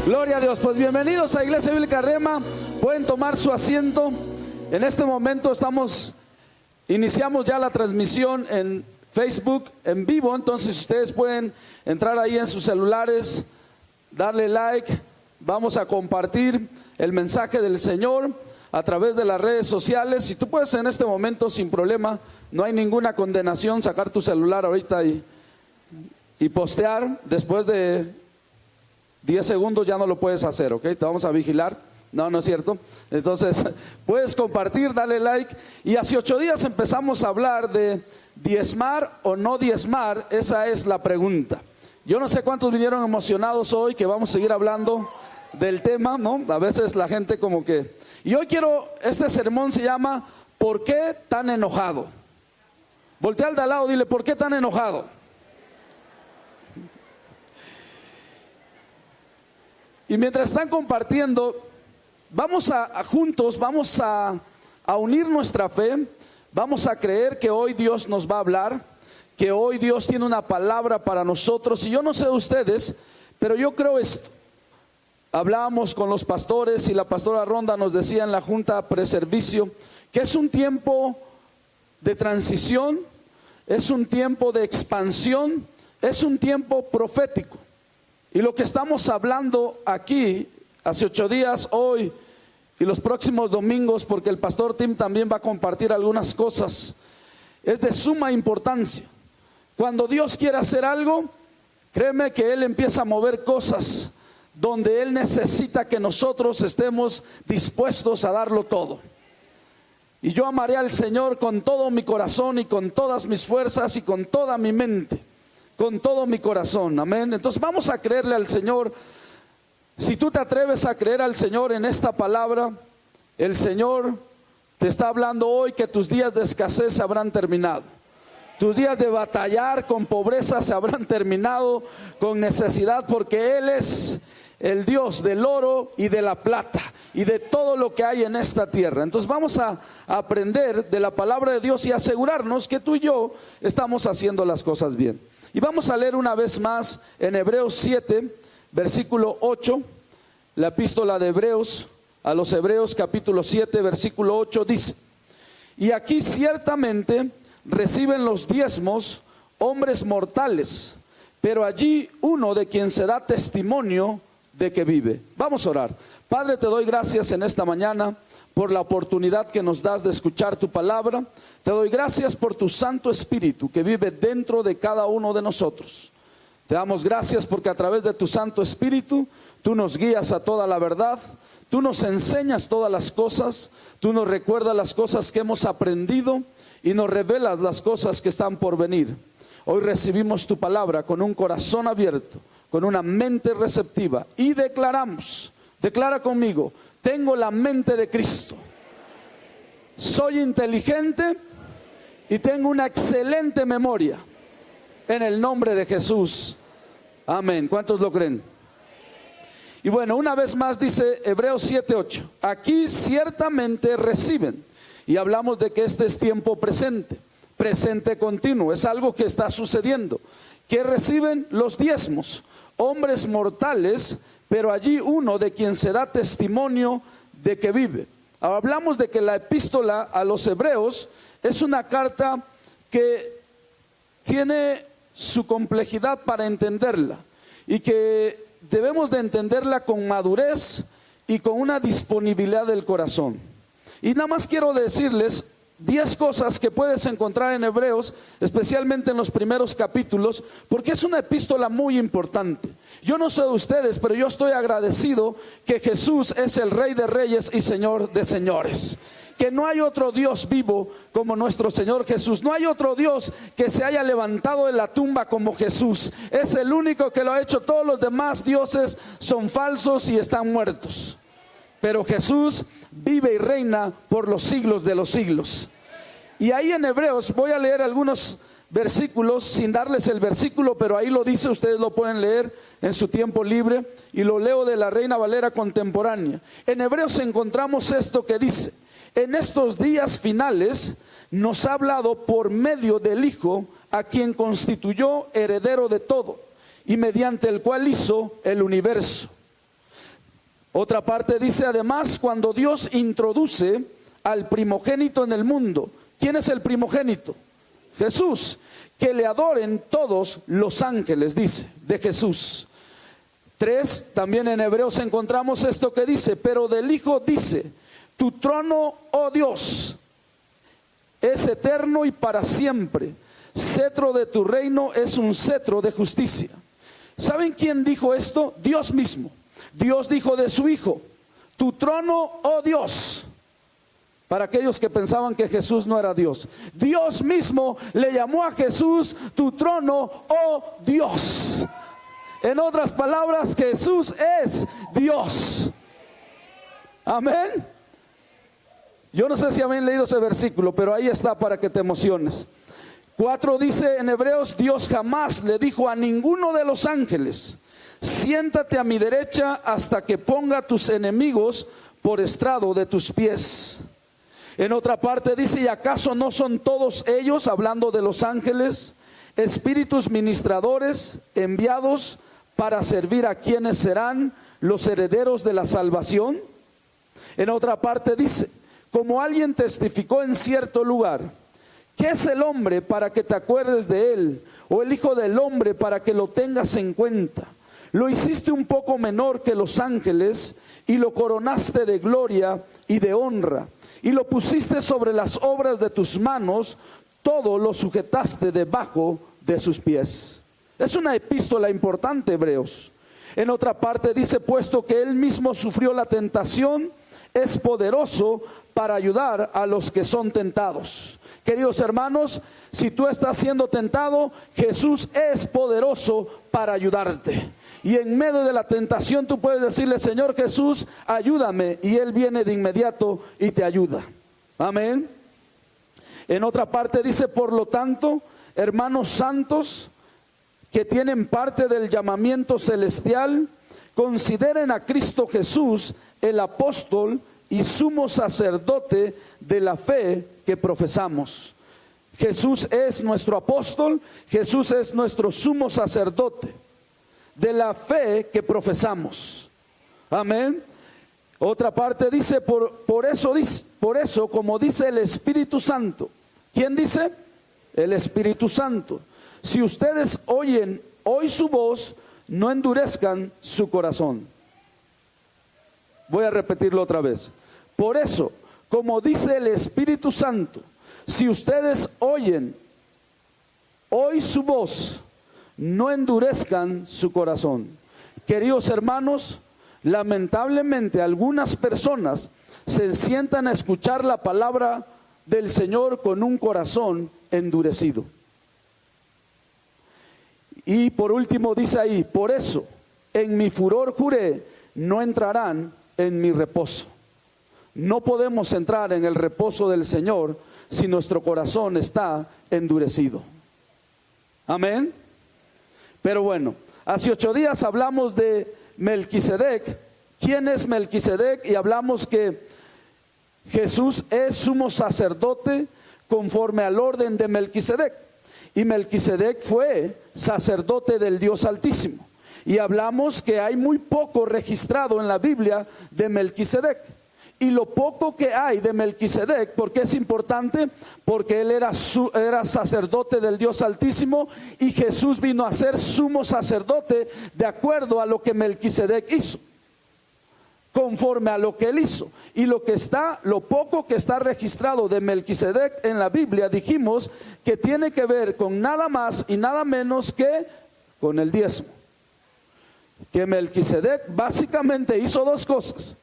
Gloria a Dios. Pues bienvenidos a Iglesia Bíblica Rema. Pueden tomar su asiento. En este momento iniciamos ya la transmisión en Facebook en vivo. Entonces ustedes pueden entrar ahí en sus celulares, darle like. Vamos a compartir el mensaje del Señor a través de las redes sociales. Si tú puedes en este momento sin problema, no hay ninguna condenación, sacar tu celular ahorita y postear. Después de 10 segundos ya no lo puedes hacer, ¿ok? Te vamos a vigilar. No, no es cierto. Entonces, puedes compartir, dale like. Y hace 8 días empezamos a hablar de diezmar o no diezmar. Esa es la pregunta. Yo no sé cuántos vinieron emocionados hoy, que vamos a seguir hablando del tema, ¿no? A veces la gente como que... Y hoy este sermón se llama ¿por qué tan enojado? Voltea al de al lado, dile, ¿por qué tan enojado? Y mientras están compartiendo, juntos vamos a unir nuestra fe. Vamos a creer que hoy Dios nos va a hablar, que hoy Dios tiene una palabra para nosotros. Y yo no sé de ustedes, pero yo creo esto. Hablábamos con los pastores y la pastora Ronda nos decía en la junta preservicio que es un tiempo de transición, es un tiempo de expansión, es un tiempo profético. Y lo que estamos hablando aquí, hace 8 días, hoy y los próximos domingos, porque el pastor Tim también va a compartir algunas cosas, es de suma importancia. Cuando Dios quiere hacer algo, créeme que Él empieza a mover cosas donde Él necesita que nosotros estemos dispuestos a darlo todo. Y yo amaré al Señor con todo mi corazón y con todas mis fuerzas y con toda mi mente. Con todo mi corazón, amén. Entonces vamos a creerle al Señor. Si tú te atreves a creer al Señor en esta palabra, el Señor te está hablando hoy que tus días de escasez se habrán terminado. Tus días de batallar con pobreza se habrán terminado, con necesidad, porque Él es el Dios del oro y de la plata y de todo lo que hay en esta tierra. Entonces vamos a aprender de la palabra de Dios y asegurarnos que tú y yo estamos haciendo las cosas bien. Y vamos a leer una vez más en Hebreos 7, versículo 8, la epístola de Hebreos a los Hebreos capítulo 7, versículo 8 dice: y aquí ciertamente reciben los diezmos hombres mortales, pero allí uno de quien se da testimonio de que vive. Vamos a orar. Padre, te doy gracias en esta mañana por la oportunidad que nos das de escuchar tu palabra. Te doy gracias por tu Santo Espíritu que vive dentro de cada uno de nosotros. Te damos gracias porque a través de tu Santo Espíritu tú nos guías a toda la verdad, tú nos enseñas todas las cosas, tú nos recuerdas las cosas que hemos aprendido y nos revelas las cosas que están por venir. Hoy recibimos tu palabra con un corazón abierto, con una mente receptiva y declara conmigo: tengo la mente de Cristo, soy inteligente y tengo una excelente memoria, en el nombre de Jesús, amén. ¿Cuántos lo creen? Y bueno, una vez más dice Hebreos 7:8, aquí ciertamente reciben, y hablamos de que este es tiempo presente, presente continuo, es algo que está sucediendo, que reciben los diezmos, hombres mortales, pero allí uno de quien se da testimonio de que vive. Ahora hablamos de que la epístola a los Hebreos es una carta que tiene su complejidad para entenderla y que debemos de entenderla con madurez y con una disponibilidad del corazón. Y nada más quiero decirles 10 cosas que puedes encontrar en Hebreos, especialmente en los primeros capítulos, porque es una epístola muy importante. Yo no sé de ustedes, pero yo estoy agradecido que Jesús es el Rey de Reyes y Señor de Señores. Que no hay otro Dios vivo como nuestro Señor Jesús. No hay otro Dios que se haya levantado de la tumba como Jesús. Es el único que lo ha hecho. Todos los demás dioses son falsos y están muertos. Pero Jesús vive y reina por los siglos de los siglos. Y ahí en Hebreos voy a leer algunos versículos sin darles el versículo, pero ahí lo dice, ustedes lo pueden leer en su tiempo libre, y lo leo de la Reina Valera contemporánea. En Hebreos encontramos esto que dice: en estos días finales nos ha hablado por medio del Hijo, a quien constituyó heredero de todo y mediante el cual hizo el universo. Otra parte dice, además, cuando Dios introduce al primogénito en el mundo. ¿Quién es el primogénito? Jesús. Que le adoren todos los ángeles, dice, de Jesús. 3, también en Hebreos encontramos esto que dice, pero del Hijo dice, tu trono, oh Dios, es eterno y para siempre. Cetro de tu reino es un cetro de justicia. ¿Saben quién dijo esto? Dios mismo. Dios dijo de su Hijo, tu trono, oh Dios. Para aquellos que pensaban que Jesús no era Dios, Dios mismo le llamó a Jesús tu trono, oh Dios. En otras palabras, Jesús es Dios. Amén. Yo no sé si habían leído ese versículo, pero ahí está para que te emociones. 4 dice en Hebreos, Dios jamás le dijo a ninguno de los ángeles, siéntate a mi derecha hasta que ponga a tus enemigos por estrado de tus pies. En otra parte dice, ¿y acaso no son todos ellos, hablando de los ángeles, espíritus ministradores enviados para servir a quienes serán los herederos de la salvación? En otra parte dice, como alguien testificó en cierto lugar, ¿qué es el hombre para que te acuerdes de él? O el hijo del hombre para que lo tengas en cuenta. Lo hiciste un poco menor que los ángeles y lo coronaste de gloria y de honra. Y lo pusiste sobre las obras de tus manos, todo lo sujetaste debajo de sus pies. Es una epístola importante, Hebreos. En otra parte dice, puesto que él mismo sufrió la tentación, es poderoso para ayudar a los que son tentados. Queridos hermanos, si tú estás siendo tentado, Jesús es poderoso para ayudarte. Y en medio de la tentación tú puedes decirle, Señor Jesús, ayúdame. Y Él viene de inmediato y te ayuda. Amén. En otra parte dice, por lo tanto, hermanos santos que tienen parte del llamamiento celestial, consideren a Cristo Jesús, el apóstol y sumo sacerdote de la fe que profesamos. Jesús es nuestro apóstol, Jesús es nuestro sumo sacerdote de la fe que profesamos. Amén. Otra parte dice, por eso, como dice el Espíritu Santo. ¿Quién dice? El Espíritu Santo. Si ustedes oyen hoy su voz, no endurezcan su corazón. Voy a repetirlo otra vez. Por eso, como dice el Espíritu Santo, si ustedes oyen hoy su voz, no endurezcan su corazón. Queridos hermanos, lamentablemente algunas personas se sientan a escuchar la palabra del Señor con un corazón endurecido. Y por último dice ahí, por eso en mi furor juré, no entrarán en mi reposo. No podemos entrar en el reposo del Señor si nuestro corazón está endurecido. Amén. Pero bueno, hace 8 días hablamos de Melquisedec. ¿Quién es Melquisedec? Y hablamos que Jesús es sumo sacerdote conforme al orden de Melquisedec. Y Melquisedec fue sacerdote del Dios Altísimo. Y hablamos que hay muy poco registrado en la Biblia de Melquisedec. Y lo poco que hay de Melquisedec, ¿por qué es importante? Porque él era sacerdote del Dios Altísimo y Jesús vino a ser sumo sacerdote de acuerdo a lo que Melquisedec hizo, conforme a lo que él hizo. Y lo poco que está registrado de Melquisedec en la Biblia, dijimos que tiene que ver con nada más y nada menos que con el diezmo. Que Melquisedec básicamente hizo 2 cosas.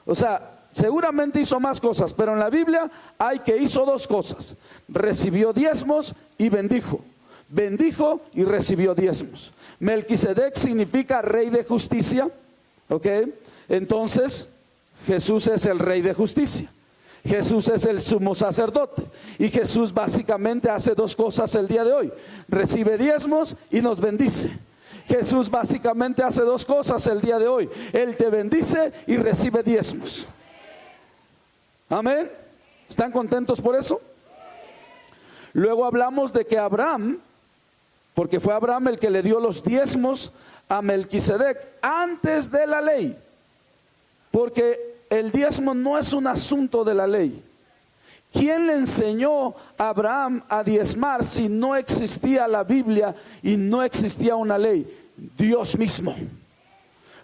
O sea, seguramente hizo más cosas, pero en la Biblia hay que hizo 2 cosas. Recibió diezmos y bendijo. Bendijo y recibió diezmos. Melquisedec significa rey de justicia. ¿Ok? Entonces, Jesús es el rey de justicia. Jesús es el sumo sacerdote. Y Jesús básicamente hace 2 cosas el día de hoy. Recibe diezmos y nos bendice. Jesús básicamente hace 2 cosas el día de hoy. Él te bendice y recibe diezmos. Amén. ¿Están contentos por eso? Luego hablamos de que Abraham, porque fue Abraham el que le dio los diezmos a Melquisedec antes de la ley. Porque el diezmo no es un asunto de la ley. ¿Quién le enseñó a Abraham a diezmar si no existía la Biblia y no existía una ley? Dios mismo.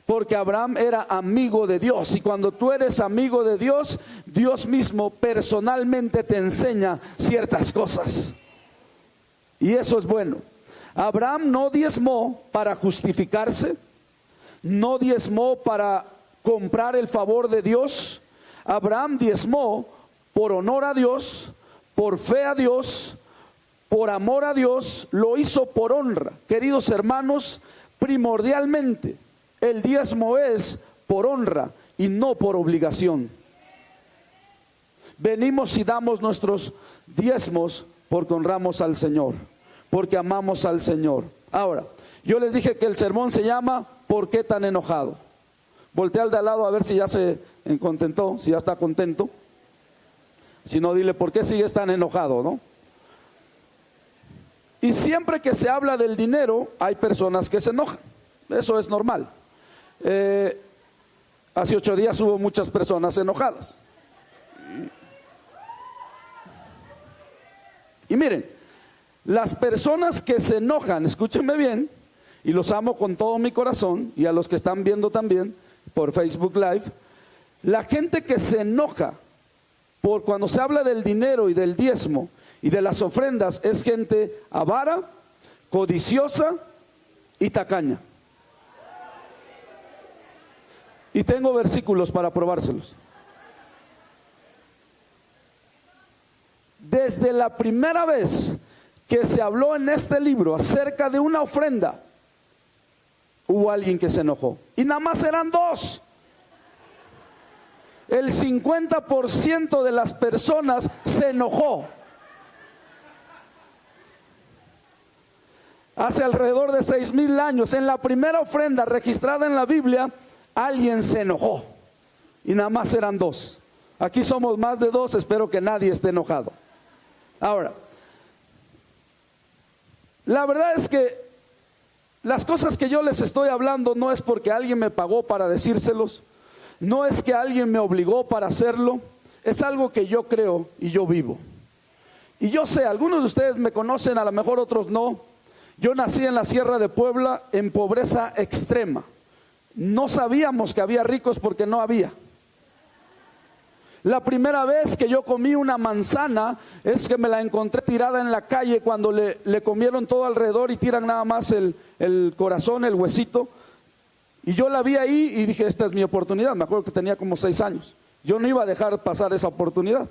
Porque Abraham era amigo de Dios, y cuando tú eres amigo de Dios, Dios mismo personalmente te enseña ciertas cosas. Y eso es bueno. Abraham no diezmó para justificarse, no diezmó para comprar el favor de Dios. Abraham diezmó por honor a Dios, por fe a Dios, por amor a Dios, lo hizo por honra. Queridos hermanos, primordialmente el diezmo es por honra y no por obligación. Venimos y damos nuestros diezmos porque honramos al Señor, porque amamos al Señor. Ahora, yo les dije que el sermón se llama ¿por qué tan enojado? Voltea al de al lado a ver si ya se contentó, si ya está contento. Si no, dile, ¿por qué sigues tan enojado, no? Y siempre que se habla del dinero, hay personas que se enojan. Eso es normal. Hace 8 días hubo muchas personas enojadas. Y miren, las personas que se enojan, escúchenme bien, y los amo con todo mi corazón, y a los que están viendo también por Facebook Live, la gente que se enoja por cuando se habla del dinero y del diezmo y de las ofrendas es gente avara, codiciosa y tacaña. Y tengo versículos para probárselos. Desde la primera vez que se habló en este libro acerca de una ofrenda, hubo alguien que se enojó. Y nada más eran 2. El 50% de las personas se enojó. Hace alrededor de 6,000 años, en la primera ofrenda registrada en la Biblia, alguien se enojó. Y nada más eran 2. Aquí somos más de 2, espero que nadie esté enojado. Ahora, la verdad es que las cosas que yo les estoy hablando no es porque alguien me pagó para decírselos. No es que alguien me obligó para hacerlo, es algo que yo creo y yo vivo. Y yo sé, algunos de ustedes me conocen, a lo mejor otros no. Yo nací en la Sierra de Puebla en pobreza extrema. No sabíamos que había ricos porque no había. La primera vez que yo comí una manzana es que me la encontré tirada en la calle cuando le comieron todo alrededor y tiran nada más el corazón, el huesito. Y yo la vi ahí y dije, esta es mi oportunidad. Me acuerdo que tenía como 6 años. Yo no iba a dejar pasar esa oportunidad.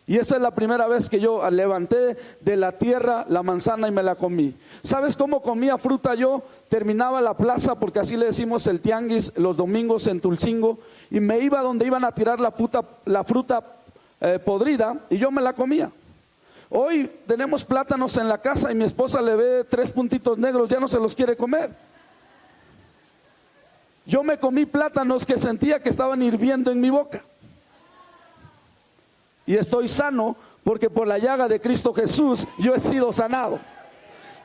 Y esa es la primera vez que yo levanté de la tierra la manzana y me la comí. ¿Sabes cómo comía fruta yo? Terminaba la plaza, porque así le decimos el tianguis, los domingos en Tulcingo, y me iba donde iban a tirar la fruta podrida, y yo me la comía. Hoy tenemos plátanos en la casa y mi esposa le ve 3 puntitos negros, ya no se los quiere comer. Yo me comí plátanos que sentía que estaban hirviendo en mi boca. Y estoy sano porque por la llaga de Cristo Jesús yo he sido sanado.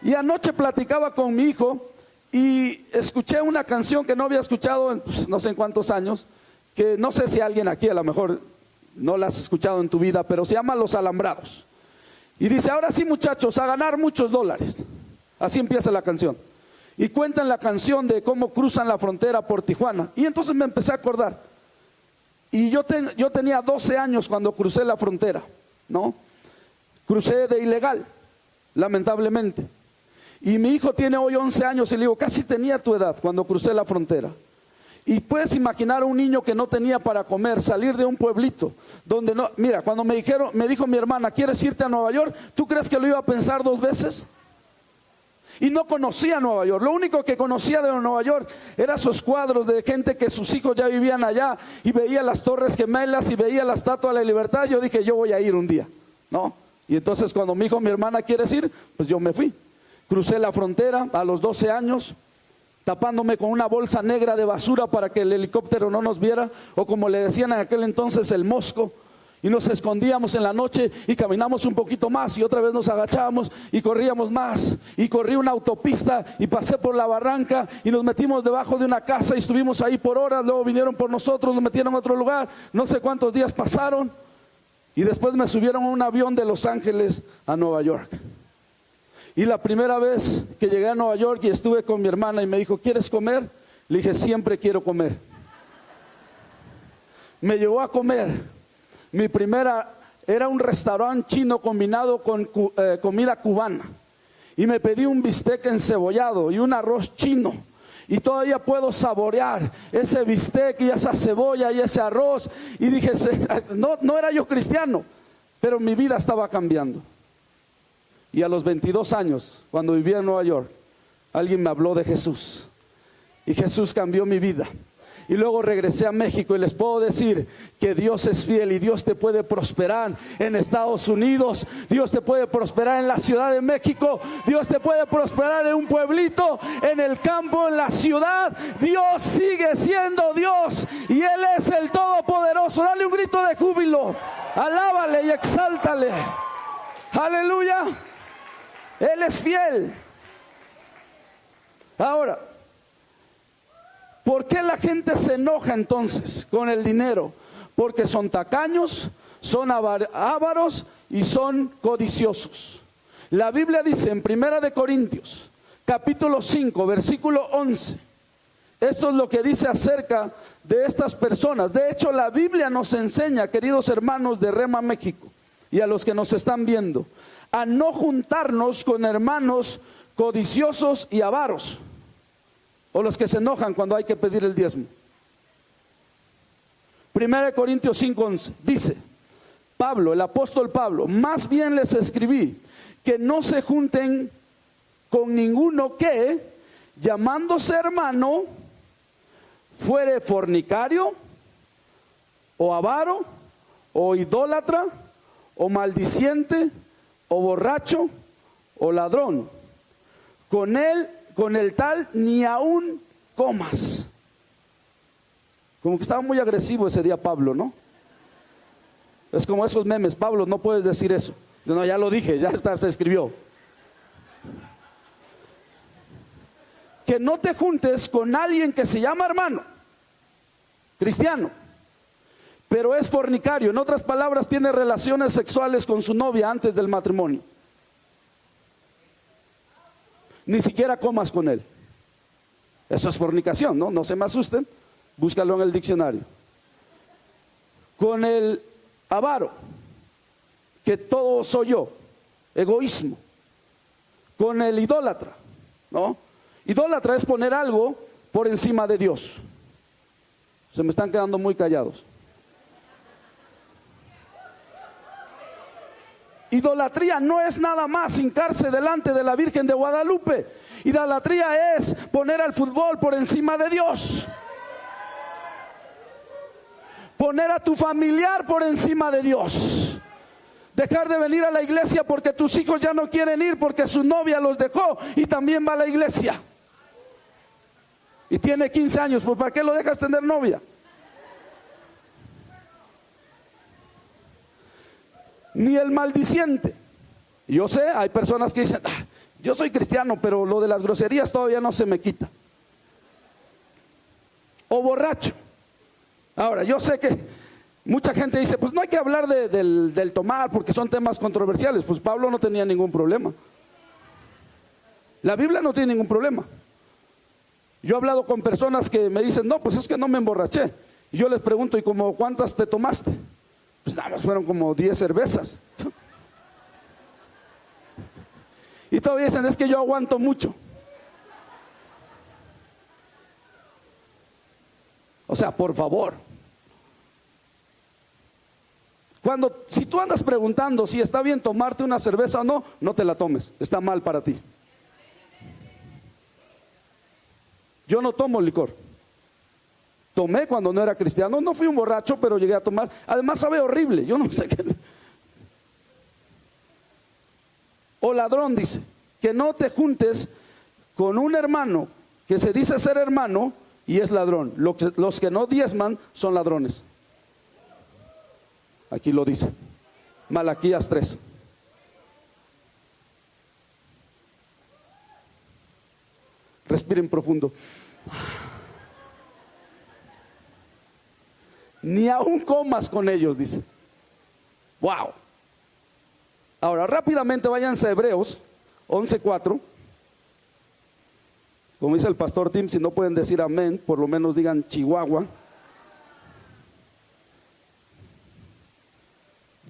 Y anoche platicaba con mi hijo y escuché una canción que no había escuchado en no sé en cuántos años, que no sé si alguien aquí a lo mejor no la has escuchado en tu vida, pero se llama Los Alambrados. Y dice, ahora sí muchachos, a ganar muchos dólares. Así empieza la canción. Y cuentan la canción de cómo cruzan la frontera por Tijuana. Y entonces me empecé a acordar. Y yo tenía 12 años cuando crucé la frontera, ¿no? Crucé de ilegal, lamentablemente. Y mi hijo tiene hoy 11 años y le digo, casi tenía tu edad cuando crucé la frontera. Y puedes imaginar a un niño que no tenía para comer, salir de un pueblito donde no, mira, cuando me dijo mi hermana, ¿quieres irte a Nueva York? ¿Tú crees que lo iba a pensar 2 veces? Y no conocía Nueva York. Lo único que conocía de Nueva York eran esos cuadros de gente que sus hijos ya vivían allá, y veía las Torres Gemelas y veía la Estatua de la Libertad. Yo dije, yo voy a ir un día, ¿no? Y entonces cuando me dijo mi hermana, ¿quieres ir? Pues yo me fui. Crucé la frontera a los 12 años, tapándome con una bolsa negra de basura para que el helicóptero no nos viera, o como le decían en aquel entonces, el mosco. Y nos escondíamos en la noche y caminamos un poquito más y otra vez nos agachábamos y corríamos más. Y corrí una autopista y pasé por la barranca y nos metimos debajo de una casa y estuvimos ahí por horas. Luego vinieron por nosotros, nos metieron a otro lugar. No sé cuántos días pasaron y después me subieron a un avión de Los Ángeles a Nueva York. Y la primera vez que llegué a Nueva York y estuve con mi hermana y me dijo, ¿quieres comer? Le dije, siempre quiero comer. Me llevó a comer. Mi primera era un restaurante chino combinado con comida cubana. Y me pedí un bistec encebollado y un arroz chino. Y todavía puedo saborear ese bistec y esa cebolla y ese arroz. Y dije, no era yo cristiano, pero mi vida estaba cambiando. Y a los 22 años, cuando vivía en Nueva York, alguien me habló de Jesús. Y Jesús cambió mi vida. Y luego regresé a México y les puedo decir que Dios es fiel y Dios te puede prosperar en Estados Unidos. Dios te puede prosperar en la Ciudad de México. Dios te puede prosperar en un pueblito, en el campo, en la ciudad. Dios sigue siendo Dios y Él es el Todopoderoso. Dale un grito de júbilo. Alábale y exáltale. Aleluya. Él es fiel. Ahora, ¿por qué la gente se enoja entonces con el dinero? Porque son tacaños, son ávaros y son codiciosos. La Biblia dice en 1 de Corintios, capítulo 5, versículo 11. Esto es lo que dice acerca de estas personas. De hecho, la Biblia nos enseña, queridos hermanos de Rema México, y a los que nos están viendo, a no juntarnos con hermanos codiciosos y avaros. O los que se enojan cuando hay que pedir el diezmo. 1 Corintios 5:11 dice Pablo, el apóstol Pablo, más bien les escribí que no se junten con ninguno que, llamándose hermano, fuere fornicario, o avaro, o idólatra, o maldiciente, o borracho, o ladrón. Con el tal ni aún comas. Como que estaba muy agresivo ese día Pablo, ¿no? Es como esos memes, Pablo, no puedes decir eso. No, ya lo dije, ya está, se escribió. Que no te juntes con alguien que se llama hermano, cristiano, pero es fornicario. En otras palabras, tiene relaciones sexuales con su novia antes del matrimonio. Ni siquiera comas con él. Eso es fornicación, ¿no? No se me asusten, búscalo en el diccionario. Con el avaro, que todo soy yo, egoísmo. Con el idólatra, ¿no? Idólatra es poner algo por encima de Dios. Se me están quedando muy callados. Idolatría no es nada más hincarse delante de la Virgen de Guadalupe. Idolatría es poner al fútbol por encima de Dios. Poner a tu familiar por encima de Dios. Dejar de venir a la iglesia porque tus hijos ya no quieren ir porque su novia los dejó y también va a la iglesia. Y tiene 15 años, pues ¿para qué lo dejas tener novia? Ni el maldiciente. Yo sé, hay personas que dicen, yo soy cristiano, pero lo de las groserías todavía no se me quita. O borracho. Ahora, yo sé que mucha gente dice, pues no hay que hablar del tomar porque son temas controversiales. Pues Pablo no tenía ningún problema. La Biblia no tiene ningún problema. Yo he hablado con personas que me dicen, no, pues es que no me emborraché. Y yo les pregunto, ¿y como cuántas te tomaste? Pues nada más fueron como 10 cervezas. Y todavía dicen, es que yo aguanto mucho. O sea, por favor. Si tú andas preguntando si está bien tomarte una cerveza o no, no te la tomes, está mal para ti. Yo no tomo licor. Tomé cuando no era cristiano, no fui un borracho, pero llegué a tomar. Además sabe horrible, yo no sé qué. O ladrón dice, que no te juntes con un hermano que se dice ser hermano y es ladrón. Los que no diezman son ladrones. Aquí lo dice. Malaquías 3. Respiren profundo. Ni aún comas con ellos, dice. Wow. Ahora rápidamente váyanse a Hebreos 11:4. Como dice el pastor Tim, si no pueden decir amén, por lo menos digan Chihuahua.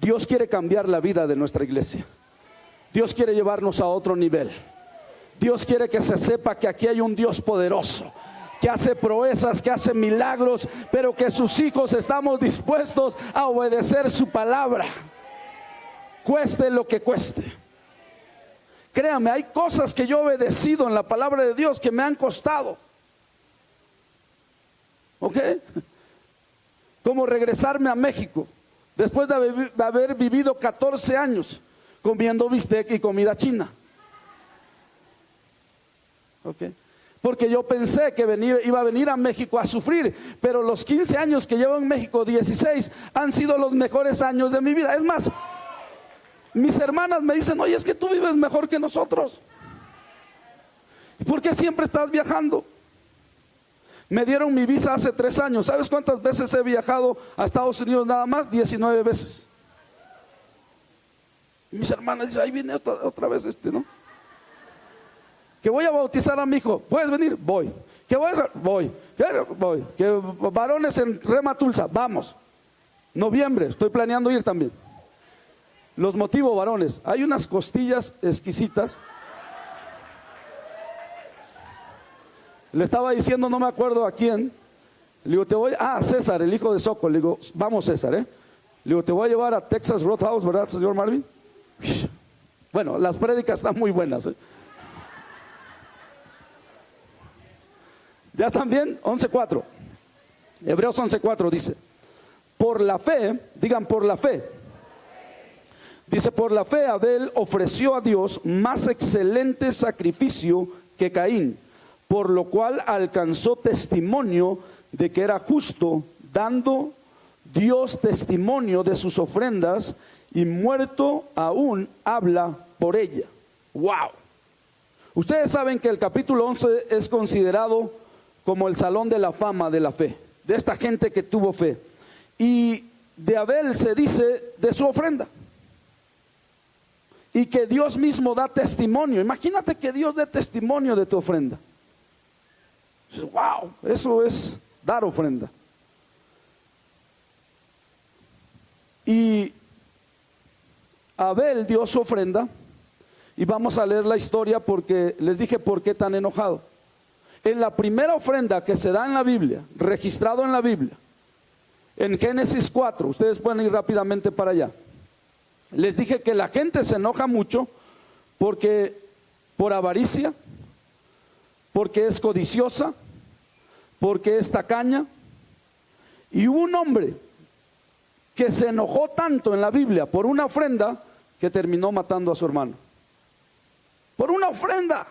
Dios quiere cambiar la vida de nuestra iglesia. Dios quiere llevarnos a otro nivel. Dios quiere que se sepa que aquí hay un Dios poderoso, que hace proezas, que hace milagros, pero que sus hijos estamos dispuestos a obedecer su palabra, cueste lo que cueste. Créame, hay cosas que yo he obedecido en la palabra de Dios que me han costado. ¿Ok? Como regresarme a México después de haber vivido 14 años comiendo bistec y comida china. ¿Ok? Porque yo pensé que iba a venir a México a sufrir, pero los 15 años que llevo en México, 16, han sido los mejores años de mi vida. Es más, mis hermanas me dicen, oye, es que tú vives mejor que nosotros. ¿Por qué siempre estás viajando? Me dieron mi visa hace 3 años. ¿Sabes cuántas veces he viajado a Estados Unidos nada más? 19 veces. Y mis hermanas dicen, ahí viene otra vez ¿no? Que voy a bautizar a mi hijo, ¿puedes venir? Voy. Que voy a hacer, voy. Voy. Que varones en Rema Tulsa, vamos. Noviembre, estoy planeando ir también. Los motivo, varones, hay unas costillas exquisitas. Le estaba diciendo, no me acuerdo a quién. Le digo, César, el hijo de Soco. Le digo, vamos César, Le digo, te voy a llevar a Texas Roadhouse, ¿verdad, señor Marvin? Bueno, las prédicas están muy buenas, ¿Ya están bien? 11:4. Hebreos 11:4 dice, por la fe, digan por la fe. Dice, por la fe Abel ofreció a Dios más excelente sacrificio que Caín, por lo cual alcanzó testimonio de que era justo, dando Dios testimonio de sus ofrendas, y muerto aún habla por ella. Wow. Ustedes saben que el capítulo 11 es considerado como el salón de la fama de la fe, de esta gente que tuvo fe. Y de Abel se dice de su ofrenda, y que Dios mismo da testimonio. Imagínate que Dios dé testimonio de tu ofrenda. Wow, eso es dar ofrenda. Y Abel dio su ofrenda, y vamos a leer la historia porque les dije por qué tan enojado. En la primera ofrenda que se da en la Biblia, registrado en la Biblia, en Génesis 4, ustedes pueden ir rápidamente para allá. Les dije que la gente se enoja mucho porque por avaricia, porque es codiciosa, porque es tacaña. Y hubo un hombre que se enojó tanto en la Biblia por una ofrenda que terminó matando a su hermano. Por una ofrenda.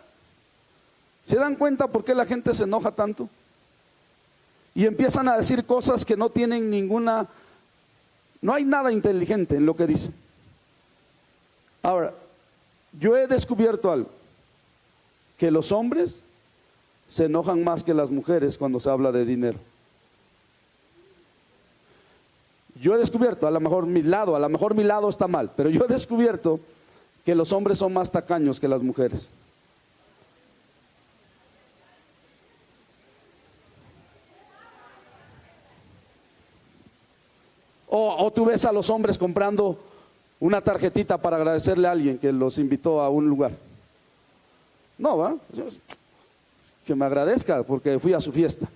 ¿Se dan cuenta por qué la gente se enoja tanto? Y empiezan a decir cosas que no tienen ninguna, no hay nada inteligente en lo que dicen. Ahora, yo he descubierto algo, que los hombres se enojan más que las mujeres cuando se habla de dinero. Yo he descubierto, a lo mejor mi lado está mal, pero yo he descubierto que los hombres son más tacaños que las mujeres. O tú ves a los hombres comprando una tarjetita para agradecerle a alguien que los invitó a un lugar. No, ¿va? Que me agradezca porque fui a su fiesta.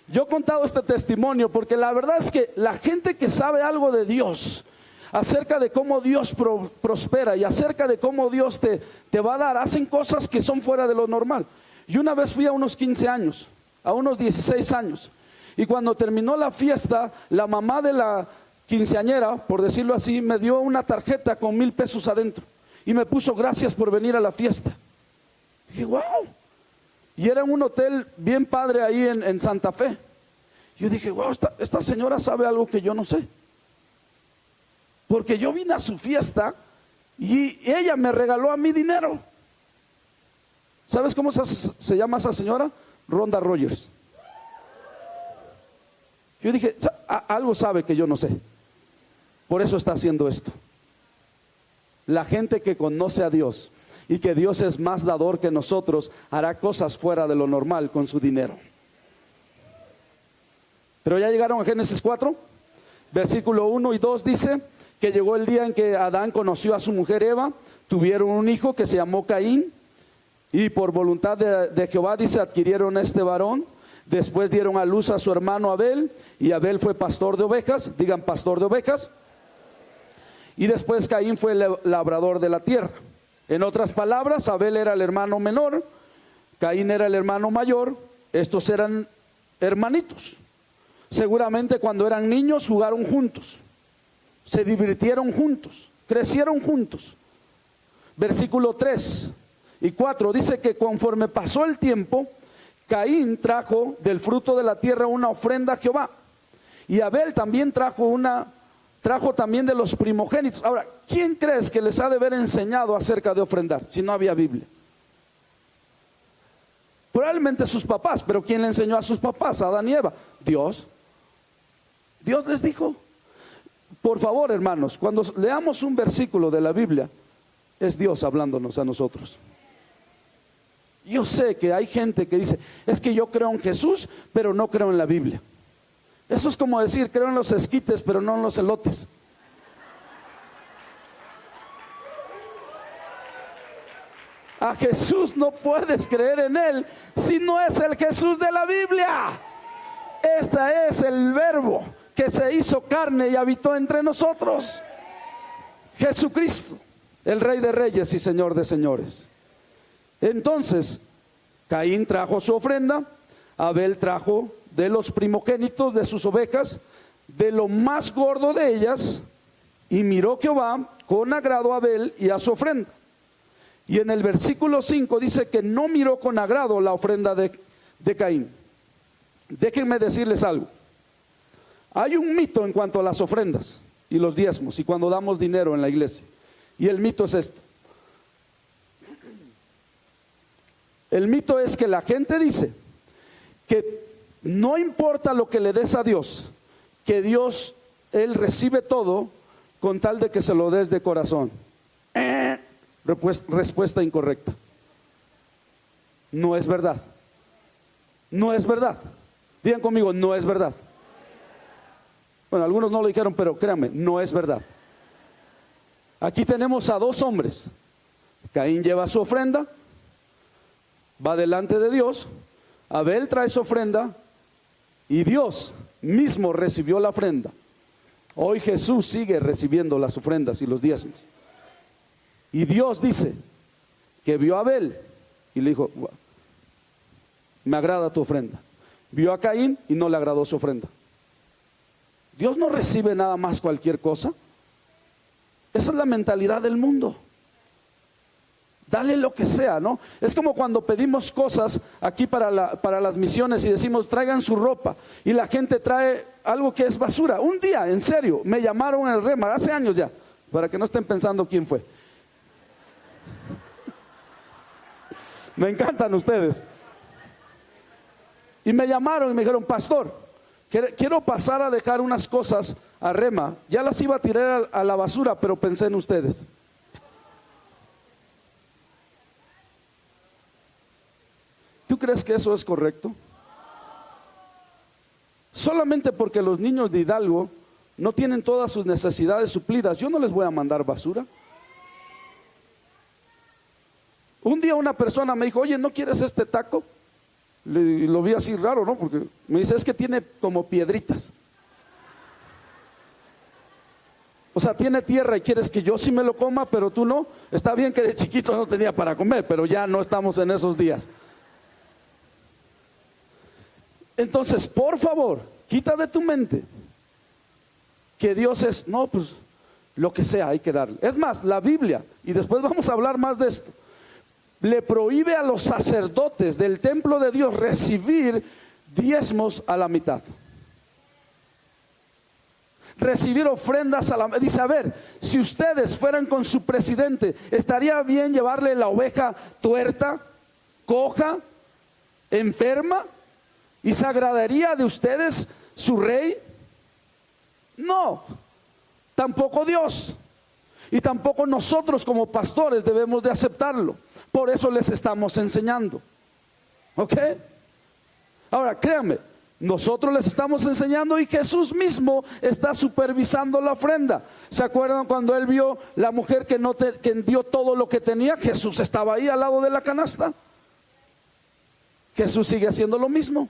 Yo he contado este testimonio porque la verdad es que la gente que sabe algo de Dios, acerca de cómo Dios prospera y acerca de cómo Dios te va a dar, hacen cosas que son fuera de lo normal. Y una vez fui a unos 15 años, a unos 16 años, y cuando terminó la fiesta, la mamá de la quinceañera, por decirlo así, me dio una tarjeta con 1,000 pesos adentro y me puso gracias por venir a la fiesta. Y dije, wow. Y era en un hotel bien padre ahí en Santa Fe. Yo dije, wow, esta señora sabe algo que yo no sé. Porque yo vine a su fiesta y ella me regaló a mí dinero. ¿Sabes cómo se llama esa señora? Rhonda Rogers. Yo dije, algo sabe que yo no sé. Por eso está haciendo esto. La gente que conoce a Dios y que Dios es más dador que nosotros, hará cosas fuera de lo normal con su dinero. Pero ya llegaron a Génesis 4, versículo 1 y 2 dice que llegó el día en que Adán conoció a su mujer Eva, tuvieron un hijo que se llamó Caín, y por voluntad de Jehová, dice, adquirieron este varón. Después dieron a luz a su hermano Abel, y Abel fue pastor de ovejas, digan pastor de ovejas. Y después Caín fue labrador de la tierra. En otras palabras, Abel era el hermano menor, Caín era el hermano mayor, estos eran hermanitos. Seguramente cuando eran niños jugaron juntos, se divirtieron juntos, crecieron juntos. Versículo 3 y 4 dice que conforme pasó el tiempo, Caín trajo del fruto de la tierra una ofrenda a Jehová, y Abel también trajo también de los primogénitos. Ahora, ¿quién crees que les ha de haber enseñado acerca de ofrendar si no había Biblia? Probablemente sus papás, pero ¿quién le enseñó a sus papás, a Adán y Eva? Dios. Dios les dijo. Por favor, hermanos, cuando leamos un versículo de la Biblia, es Dios hablándonos a nosotros. Yo sé que hay gente que dice, es que yo creo en Jesús, pero no creo en la Biblia. Eso es como decir, creo en los esquites, pero no en los elotes. A Jesús no puedes creer en Él si no es el Jesús de la Biblia. Este es el verbo que se hizo carne y habitó entre nosotros. Jesucristo, el Rey de Reyes y Señor de Señores. Entonces, Caín trajo su ofrenda, Abel trajo de los primogénitos de sus ovejas, de lo más gordo de ellas, y miró Jehová con agrado a Abel y a su ofrenda. Y en el versículo 5 dice que no miró con agrado la ofrenda de Caín. Déjenme decirles algo. Hay un mito en cuanto a las ofrendas y los diezmos y cuando damos dinero en la iglesia. Y el mito es esto. El mito es que la gente dice que no importa lo que le des a Dios, que Dios, Él recibe todo con tal de que se lo des de corazón. Respuesta incorrecta. No es verdad. No es verdad. Digan conmigo, no es verdad. Bueno, algunos no lo dijeron, pero créanme, no es verdad. Aquí tenemos a dos hombres. Caín lleva su ofrenda, va delante de Dios. Abel trae su ofrenda y Dios mismo recibió la ofrenda. Hoy Jesús sigue recibiendo las ofrendas y los diezmos. Y Dios dice que vio a Abel y le dijo, me agrada tu ofrenda. Vio a Caín y no le agradó su ofrenda. Dios no recibe nada más cualquier cosa. Esa es la mentalidad del mundo. Dale lo que sea, ¿no? Es como cuando pedimos cosas aquí para las misiones y decimos traigan su ropa y la gente trae algo que es basura. Un día, en serio, me llamaron en el Remar, hace años ya, para que no estén pensando quién fue. Me encantan ustedes. Y me llamaron y me dijeron, pastor, quiero pasar a dejar unas cosas a Rema. Ya las iba a tirar a la basura, pero pensé en ustedes. ¿Tú crees que eso es correcto? Solamente porque los niños de Hidalgo no tienen todas sus necesidades suplidas, yo no les voy a mandar basura. Un día una persona me dijo, oye, ¿no quieres este taco? Y lo vi así raro, ¿no? Porque me dice, es que tiene como piedritas. O sea, tiene tierra y quieres que yo sí me lo coma, pero tú no. Está bien que de chiquito no tenía para comer, pero ya no estamos en esos días. Entonces, por favor, quita de tu mente que Dios es, no, pues lo que sea hay que darle. Es más, la Biblia, y después vamos a hablar más de esto, le prohíbe a los sacerdotes del templo de Dios recibir diezmos a la mitad. recibir ofrendas a la... Dice, a ver, si ustedes fueran con su presidente, ¿estaría bien llevarle la oveja tuerta, coja, enferma? ¿Y se agradaría de ustedes su rey? No, tampoco Dios. Y tampoco nosotros como pastores debemos de aceptarlo. Por eso les estamos enseñando. ¿Ok? Ahora, créanme, nosotros les estamos enseñando y Jesús mismo está supervisando la ofrenda. ¿Se acuerdan cuando él vio la mujer que dio todo lo que tenía? Jesús estaba ahí al lado de la canasta. Jesús sigue haciendo lo mismo.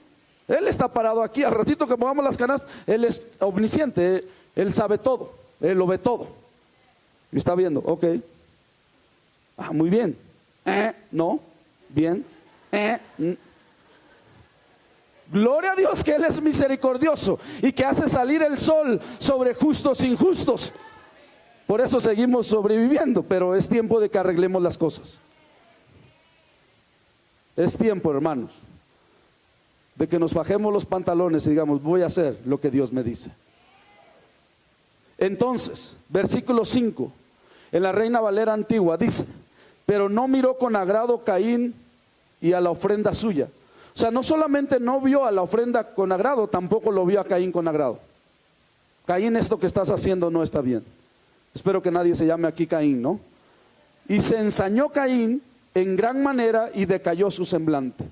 Él está parado aquí. Al ratito que movamos las canastas, Él es omnisciente. Él sabe todo. Él lo ve todo. Y está viendo, ok. Muy bien. No, bien. Gloria a Dios que Él es misericordioso y que hace salir el sol sobre justos e injustos. Por eso seguimos sobreviviendo, pero es tiempo de que arreglemos las cosas. Es tiempo, hermanos, de que nos bajemos los pantalones y digamos, voy a hacer lo que Dios me dice. Entonces, versículo 5, en la Reina Valera antigua dice, pero no miró con agrado Caín y a la ofrenda suya. O sea, no solamente no vio a la ofrenda con agrado, tampoco lo vio a Caín con agrado. Caín, esto que estás haciendo no está bien. Espero que nadie se llame aquí Caín, ¿no? Y se ensañó Caín en gran manera y decayó su semblante.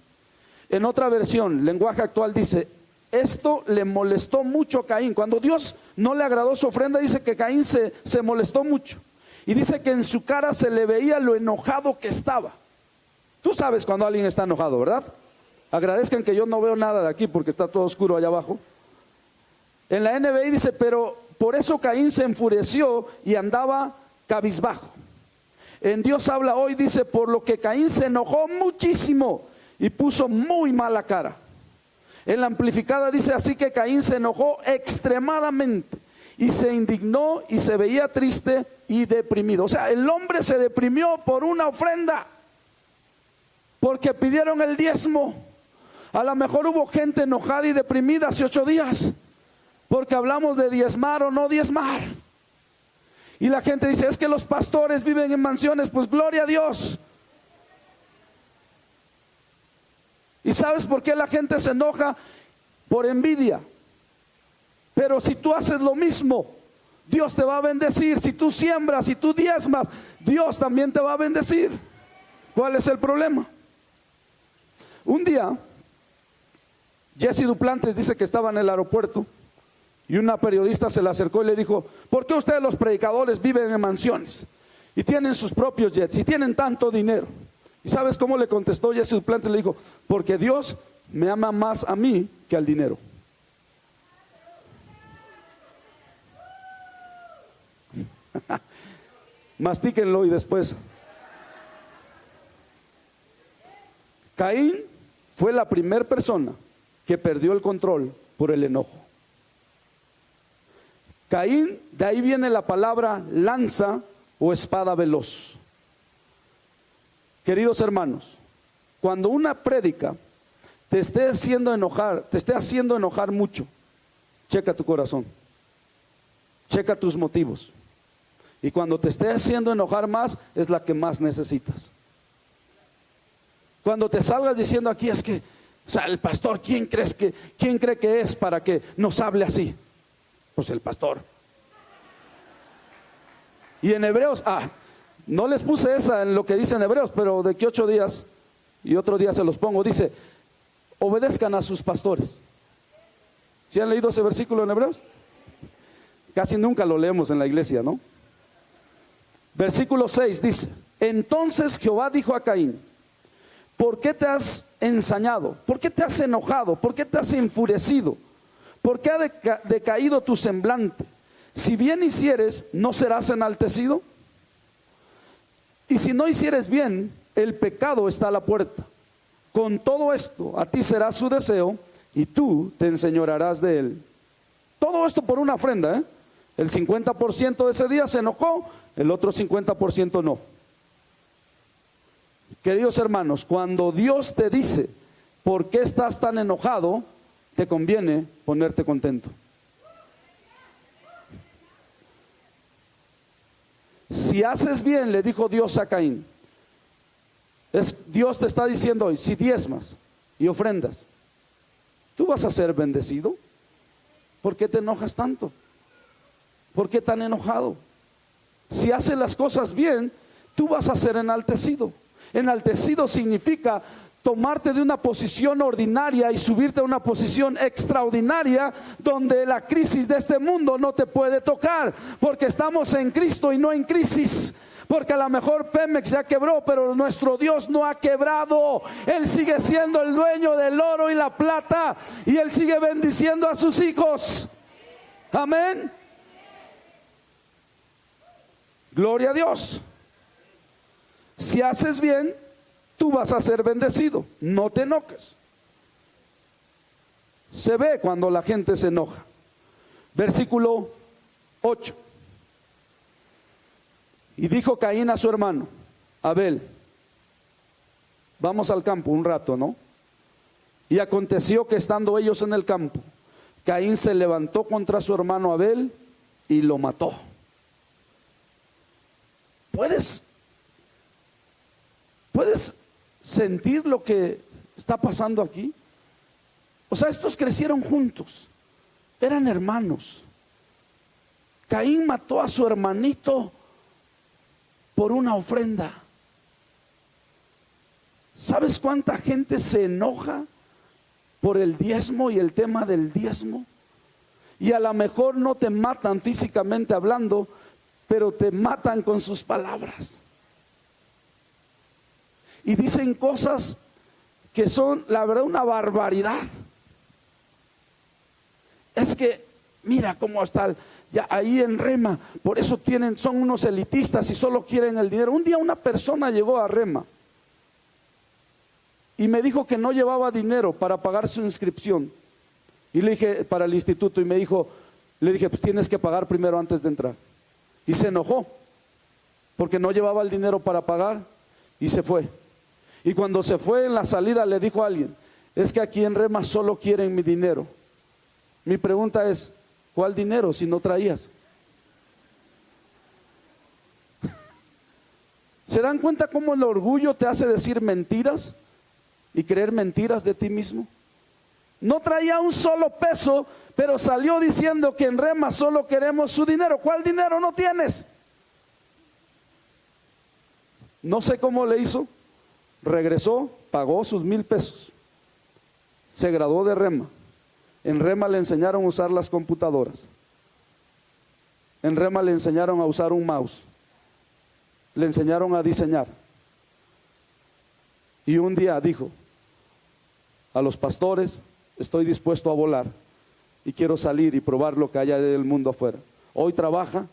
En otra versión, lenguaje actual, dice, esto le molestó mucho a Caín. Cuando Dios no le agradó su ofrenda, dice que Caín se molestó mucho. Y dice que en su cara se le veía lo enojado que estaba. Tú sabes cuando alguien está enojado, ¿verdad? Agradezcan que yo no veo nada de aquí porque está todo oscuro allá abajo. En la NBI dice, pero por eso Caín se enfureció y andaba cabizbajo. En Dios habla hoy, dice, por lo que Caín se enojó muchísimo y puso muy mala cara. En la amplificada dice, así que Caín se enojó extremadamente y se indignó y se veía triste y deprimido. O sea, el hombre se deprimió por una ofrenda, porque pidieron el diezmo. A lo mejor hubo gente enojada y deprimida hace 8 días, porque hablamos de diezmar o no diezmar. Y la gente dice, es que los pastores viven en mansiones. Pues gloria a Dios. ¿Y sabes por qué la gente se enoja? Por envidia. Pero si tú haces lo mismo, Dios te va a bendecir. Si tú siembras, si tú diezmas, Dios también te va a bendecir. ¿Cuál es el problema? Un día, Jesse Duplantes dice que estaba en el aeropuerto y una periodista se le acercó y le dijo, ¿por qué ustedes los predicadores viven en mansiones y tienen sus propios jets y tienen tanto dinero? ¿Y sabes cómo le contestó Jesse Duplantes? Le dijo, porque Dios me ama más a mí que al dinero. Mastíquenlo y después. Caín fue la primera persona que perdió el control por el enojo. Caín, de ahí viene la palabra lanza o espada veloz. Queridos hermanos, cuando una prédica te esté haciendo enojar mucho, checa tu corazón, checa tus motivos. Y cuando te esté haciendo enojar más, es la que más necesitas. Cuando te salgas diciendo aquí, es que, o sea, el pastor, ¿quién cree que es para que nos hable así? Pues el pastor. Y en Hebreos, no les puse esa en lo que dice en Hebreos, pero de que 8 días y otro día se los pongo, dice, obedezcan a sus pastores. ¿Sí han leído ese versículo en Hebreos? Casi nunca lo leemos en la iglesia, ¿no? Versículo 6 dice, entonces Jehová dijo a Caín, ¿por qué te has ensañado? ¿Por qué te has enojado? ¿Por qué te has enfurecido? ¿Por qué ha decaído tu semblante? Si bien hicieres, ¿no serás enaltecido? Y si no hicieres bien, el pecado está a la puerta. Con todo esto, a ti será su deseo y tú te enseñorearás de él. Todo esto por una ofrenda, ¿eh? El 50% de ese día se enojó, el otro 50% no. Queridos hermanos, cuando Dios te dice ¿por qué estás tan enojado?, te conviene ponerte contento. Si haces bien, le dijo Dios a Caín, Dios te está diciendo hoy, si diezmas y ofrendas, tú vas a ser bendecido. ¿Por qué te enojas tanto? ¿Por qué tan enojado? Si haces las cosas bien, tú vas a ser enaltecido. Enaltecido significa tomarte de una posición ordinaria y subirte a una posición extraordinaria, donde la crisis de este mundo no te puede tocar, porque estamos en Cristo y no en crisis. Porque a lo mejor Pemex ya quebró, pero nuestro Dios no ha quebrado. Él sigue siendo el dueño del oro y la plata, y Él sigue bendiciendo a sus hijos. Amén. Gloria a Dios. Si haces bien, tú vas a ser bendecido. No te enojes. Se ve cuando la gente se enoja. Versículo 8. Y dijo Caín a su hermano Abel, vamos al campo un rato, ¿no? Y aconteció que estando ellos en el campo, Caín se levantó contra su hermano Abel y lo mató. ¿Puedes sentir lo que está pasando aquí? O sea, estos crecieron juntos, eran hermanos. Caín mató a su hermanito por una ofrenda. ¿Sabes cuánta gente se enoja por el diezmo y el tema del diezmo? Y a lo mejor no te matan físicamente hablando, pero te matan con sus palabras. Y dicen cosas que son, la verdad, una barbaridad. Es que mira cómo está ya ahí en Rema, por eso son unos elitistas y solo quieren el dinero. Un día una persona llegó a Rema y me dijo que no llevaba dinero para pagar su inscripción. Y le dije, para el instituto, y le dije, pues tienes que pagar primero antes de entrar. Y se enojó porque no llevaba el dinero para pagar y se fue. Y cuando se fue, en la salida le dijo a alguien, es que aquí en Rema solo quieren mi dinero. Mi pregunta es, ¿cuál dinero si no traías? ¿Se dan cuenta cómo el orgullo te hace decir mentiras y creer mentiras de ti mismo? No traía un solo peso, pero salió diciendo que en Rema solo queremos su dinero. ¿Cuál dinero no tienes? No sé cómo le hizo. Regresó, pagó sus 1,000 pesos. Se graduó de Rema. En Rema le enseñaron a usar las computadoras. En Rema le enseñaron a usar un mouse. Le enseñaron a diseñar. Y un día dijo a los pastores, estoy dispuesto a volar y quiero salir y probar lo que hay del mundo afuera. Hoy trabaja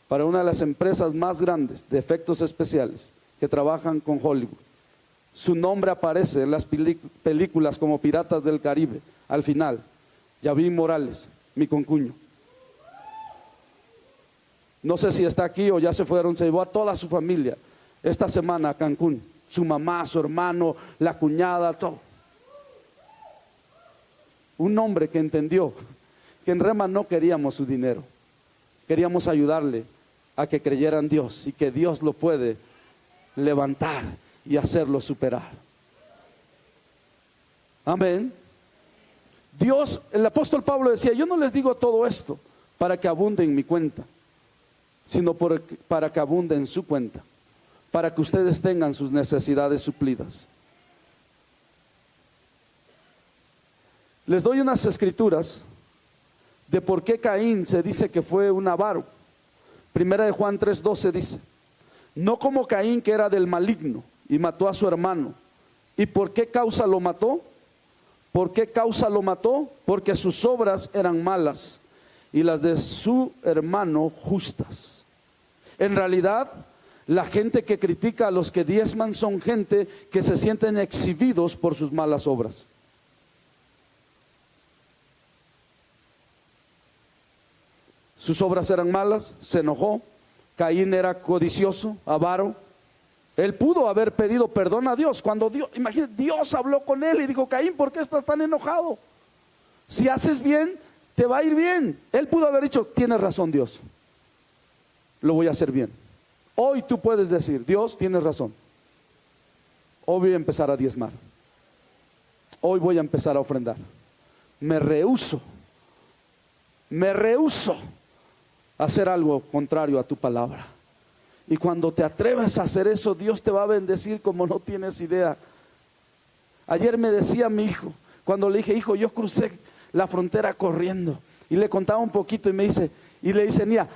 para una de las empresas más grandes de efectos especiales que trabajan con Hollywood. Su nombre aparece en las películas como Piratas del Caribe. Al final, Yavín Morales, mi concuño. No sé si está aquí o ya se fueron, se llevó a toda su familia esta semana a Cancún. Su mamá, su hermano, la cuñada, todo. Un hombre que entendió que en Rema no queríamos su dinero, queríamos ayudarle a que creyera en Dios y que Dios lo puede levantar y hacerlo superar. Amén. Dios, el apóstol Pablo decía, yo no les digo todo esto para que abunde en mi cuenta, sino para que abunde en su cuenta, para que ustedes tengan sus necesidades suplidas. Les doy unas escrituras de por qué Caín se dice que fue un avaro. Primera de Juan 3:12 dice, no como Caín, que era del maligno y mató a su hermano. ¿Y por qué causa lo mató? ¿Por qué causa lo mató? Porque sus obras eran malas y las de su hermano justas. En realidad, la gente que critica a los que diezman son gente que se sienten exhibidos por sus malas obras. Sus obras eran malas, se enojó. Caín era codicioso, avaro. Él pudo haber pedido perdón a Dios. Cuando Dios, imagínate, Dios habló con él y dijo, Caín, ¿por qué estás tan enojado? Si haces bien, te va a ir bien. Él pudo haber dicho, tienes razón, Dios, lo voy a hacer bien. Hoy tú puedes decir: Dios, tienes razón. Hoy voy a empezar a diezmar. Hoy voy a empezar a ofrendar. Me rehúso a hacer algo contrario a tu palabra. Y cuando te atreves a hacer eso, Dios te va a bendecir como no tienes idea. Ayer me decía mi hijo, cuando le dije: hijo, yo crucé la frontera corriendo, y le contaba un poquito, y me dice, y le dice: Nia,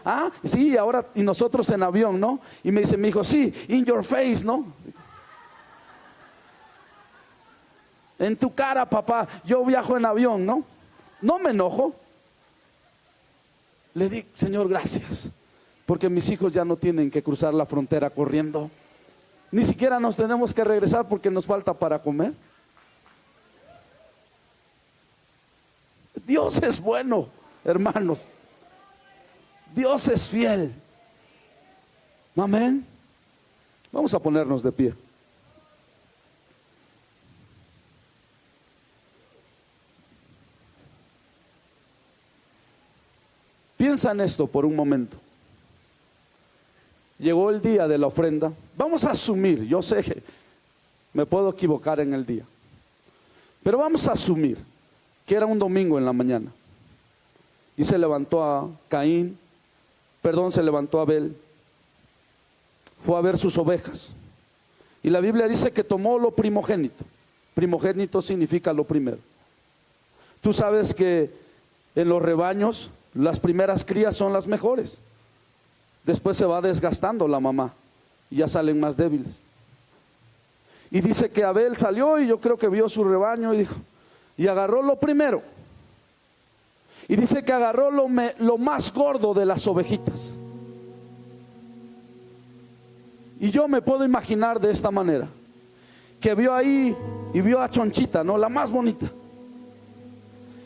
sí, ahora, y nosotros en avión, ¿no? Y me dice mi hijo: sí, in your face, ¿no? En tu cara, papá, yo viajo en avión, ¿no? No me enojo. Le di: Señor, gracias, porque mis hijos ya no tienen que cruzar la frontera corriendo. Ni siquiera nos tenemos que regresar porque nos falta para comer. Dios es bueno, hermanos. Dios es fiel. Amén. Vamos a ponernos de pie. Piensa en esto por un momento. Llegó el día de la ofrenda. Vamos a asumir, yo sé que me puedo equivocar en el día, pero vamos a asumir que era un domingo en la mañana, y se levantó se levantó Abel, fue a ver sus ovejas, y la Biblia dice que tomó lo primogénito. Primogénito significa lo primero. Tú sabes que en los rebaños las primeras crías son las mejores. Después se va desgastando la mamá y ya salen más débiles. Y dice que Abel salió, y yo creo que vio su rebaño y dijo, y agarró lo primero. Y dice que agarró lo más gordo de las ovejitas. Y yo me puedo imaginar de esta manera, que vio ahí y vio a Chonchita, ¿no? La más bonita.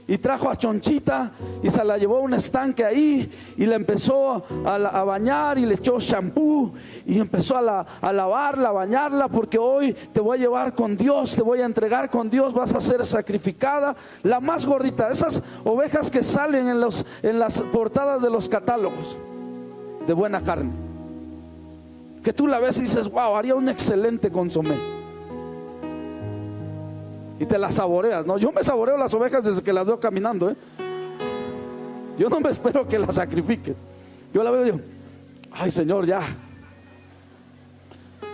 Y trajo a Chonchita y se la llevó a un estanque ahí, y la empezó a bañar, y le echó shampoo y empezó a lavarla, a bañarla, porque hoy te voy a llevar con Dios, te voy a entregar con Dios, vas a ser sacrificada, la más gordita, esas ovejas que salen en las portadas de los catálogos, de buena carne, que tú la ves y dices: wow, haría un excelente consomé. Y te las saboreas, ¿no? Yo me saboreo las ovejas desde que las veo caminando, ¿eh? Yo no me espero que las sacrifiquen. Yo la veo y digo: ay, Señor, ya.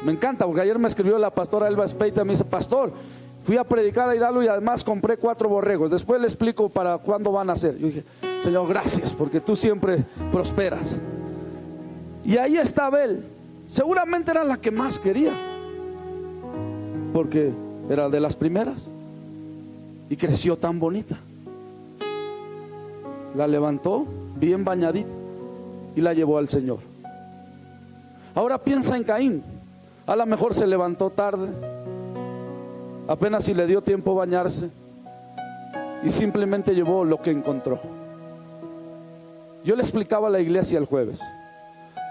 Me encanta, porque ayer me escribió la pastora Elba Espeita, me dice: pastor, fui a predicar a Hidalgo y además compré 4 borregos. Después le explico para cuándo van a ser. Yo dije: Señor, gracias, porque tú siempre prosperas. Y ahí está Abel. Seguramente era la que más quería, porque era de las primeras. Y creció tan bonita. La levantó bien bañadita y la llevó al Señor. Ahora piensa en Caín. A lo mejor se levantó tarde, apenas si le dio tiempo a bañarse, y simplemente llevó lo que encontró. Yo le explicaba a la iglesia el jueves.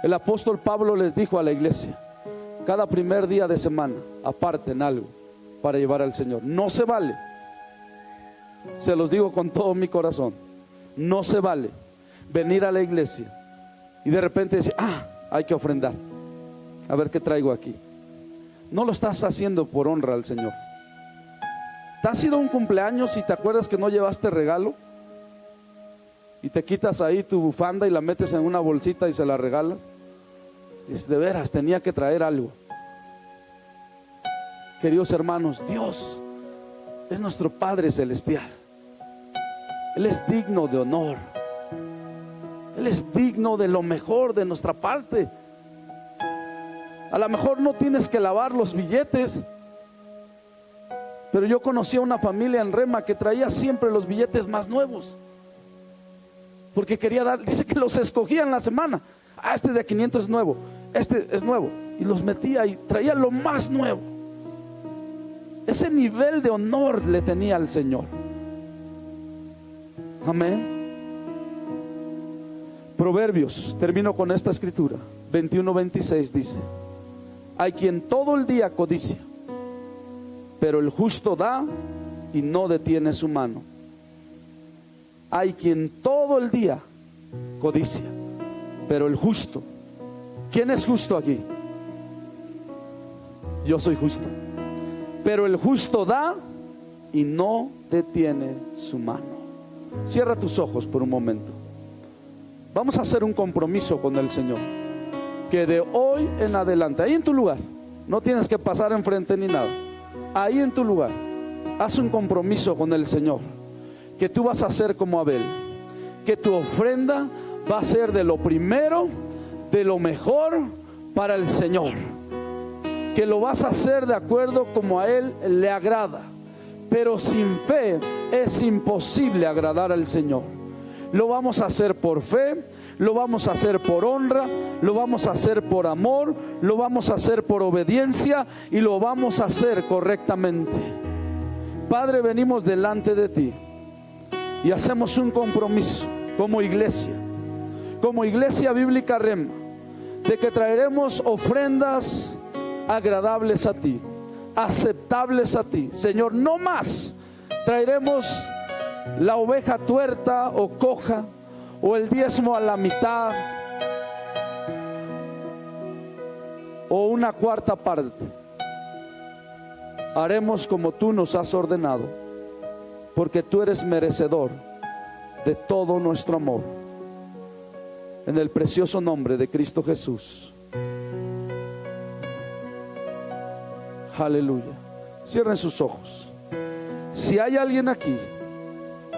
El apóstol Pablo les dijo a la iglesia: cada primer día de semana aparten algo para llevar al Señor. No se vale, se los digo con todo mi corazón, no se vale venir a la iglesia y de repente decir: hay que ofrendar, a ver qué traigo aquí. No lo estás haciendo por honra al Señor. ¿Te ha sido un cumpleaños y te acuerdas que no llevaste regalo? Y te quitas ahí tu bufanda y la metes en una bolsita y se la regalas. Y dices: de veras, tenía que traer algo. Queridos hermanos, Dios es nuestro Padre Celestial. Él es digno de honor. Él es digno de lo mejor de nuestra parte. A lo mejor no tienes que lavar los billetes, pero yo conocí a una familia en Rema que traía siempre los billetes más nuevos, porque quería dar. Dice que los escogía en la semana. Este de 500 es nuevo, este es nuevo, y los metía y traía lo más nuevo. Ese nivel de honor le tenía al Señor. Amén. Proverbios, termino con esta escritura 21:26 dice: hay quien todo el día codicia, pero el justo da y no detiene su mano. Hay quien todo el día codicia, pero el justo ¿Quién es justo aquí? Yo soy justo. Pero el justo da y no detiene su mano. Cierra tus ojos por un momento. Vamos a hacer un compromiso con el Señor, que de hoy en adelante, ahí en tu lugar, no tienes que pasar enfrente ni nada, ahí en tu lugar, haz un compromiso con el Señor, que tú vas a hacer como Abel, que tu ofrenda va a ser de lo primero, de lo mejor para el Señor, que lo vas a hacer de acuerdo como a Él le agrada. Pero sin fe es imposible agradar al Señor. Lo vamos a hacer por fe, lo vamos a hacer por honra, lo vamos a hacer por amor, lo vamos a hacer por obediencia y lo vamos a hacer correctamente. Padre, venimos delante de ti y hacemos un compromiso como iglesia bíblica Rema, de que traeremos ofrendas agradables a ti, aceptables a ti, Señor. No más traeremos la oveja tuerta o coja, o el diezmo a la mitad, o una cuarta parte. Haremos como tú nos has ordenado, porque tú eres merecedor de todo nuestro amor. En el precioso nombre de Cristo Jesús. Aleluya. Cierren sus ojos. Si hay alguien aquí,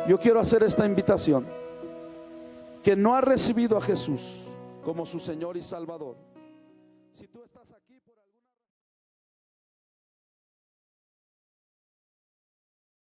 yo quiero hacer esta invitación, que no ha recibido a Jesús como su Señor y Salvador. Si tú estás aquí,